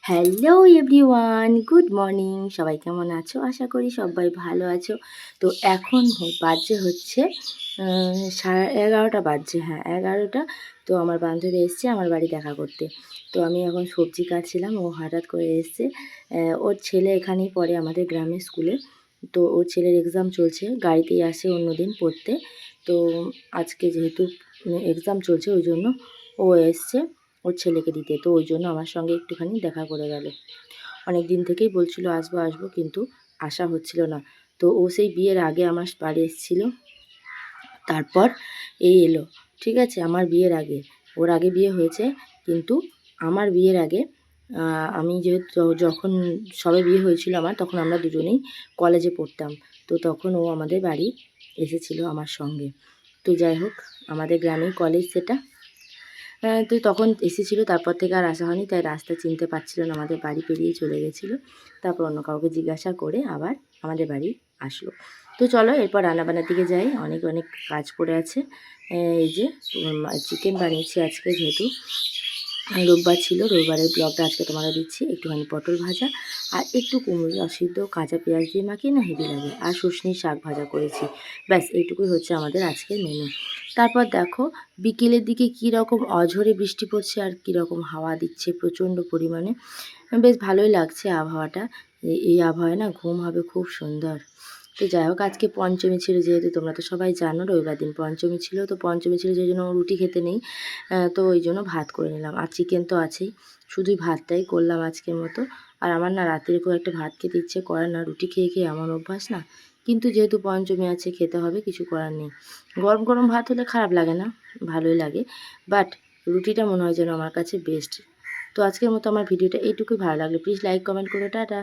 Hello everyone, good morning. সবাই কেমন আছো? আশা করি সবাই ভালো আছো। তো এখন বাজে হচ্ছে 11:30 বাজছে। হ্যাঁ, 11টা। তো আমার বান্ধবী এসছে আমার বাড়ি দেখা করতে। তো আমি এখন সবজি কাটছিলাম, ও হঠাৎ করে এসছে। ওর ছেলে এখানেই পড়ে আমাদের গ্রামের স্কুলে। তো ওর ছেলের এক্সাম চলছে, গাড়িতেই আসে অন্যদিন পড়তে। তো আজকে যেহেতু এক্সাম চলছে ওই জন্য ও এসছে ওর ছেলেকে দিতে। তো ওই জন্য আমার সঙ্গে একটুখানি দেখা করে গেল। অনেক দিন থেকেই বলছিল আসবো আসবো, কিন্তু আসা হচ্ছিল না। তো ও সেই বিয়ের আগে আমার বাড়ি এসেছিল, তারপর এই এলো। ঠিক আছে, আমার বিয়ের আগে। ওর আগে বিয়ে হয়েছে, কিন্তু আমার বিয়ের আগে আমি যেহেতু যখন সবে বিয়ে হয়েছিল আমার, তখন আমরা দুজনেই কলেজে পড়তাম। তো তখন ও আমাদের বাড়ি এসেছিল আমার সঙ্গে। তো যাই হোক, আমাদের গ্রামেই কলেজ সেটা। তো তখন এসেছিলো, তারপর থেকে আর আসা হয়নি। তাই রাস্তা চিনতে পারছিল না, আমাদের বাড়ি পেরিয়ে চলে গেছিলো। তারপর অন্য কাউকে জিজ্ঞাসা করে আবার আমাদের বাড়ি আসলো। তো চলো এরপর রান্নাবান্নার দিকে যাই, অনেক অনেক কাজ পড়ে আছে। এই যে চিকেন বানিয়েছি আজকে, যেহেতু রোববার ছিল, রবিবারের ব্লগটা আজকে তোমাকে দিচ্ছি। একটুখানি পটল ভাজা আর একটু কুমড়ো সিদ্ধ কাঁচা পেঁয়াজ দিয়ে মাখিয়ে না হেভি লাগে, আর শুশনির শাক ভাজা করেছি। ব্যাস এইটুকুই হচ্ছে আমাদের আজকের মেনু। তারপর দেখো বিকেলের দিকে কী রকম অঝোরে বৃষ্টি পড়ছে আর কী রকম হাওয়া দিচ্ছে প্রচণ্ড পরিমাণে। বেশ ভালোই লাগছে আবহাওয়াটা। এই আবহাওয়ায় না ঘুম হবে খুব সুন্দর। তো যাই হোক, আজকে পঞ্চমী ছিল, যেহেতু তোমরা তো সবাই জানো রবিবার দিন পঞ্চমী ছিল। তো পঞ্চমী ছিল সেই জন্য রুটি খেতে নেই, তো ওই জন্য ভাত করে নিলাম। আর চিকেন তো আছেই, শুধুই ভাতটাই করলাম আজকের মতো। আর আমার না রাত্রে খুব একটা ভাত খেতে ইচ্ছে করে না, রুটি খেয়ে খেয়ে এমন অভ্যাস না। কিন্তু যেহেতু পঞ্চমী আছে, খেতে হবে, কিছু করার নেই। গরম গরম ভাত হলে খারাপ লাগে না, ভালোই লাগে। বাট রুটিটা মনে হয় যেন আমার কাছে বেস্ট। তো আজকের মতো আমার ভিডিওটা এইটুকুই। ভালো লাগলে প্লিজ লাইক কমেন্ট করে টাটা।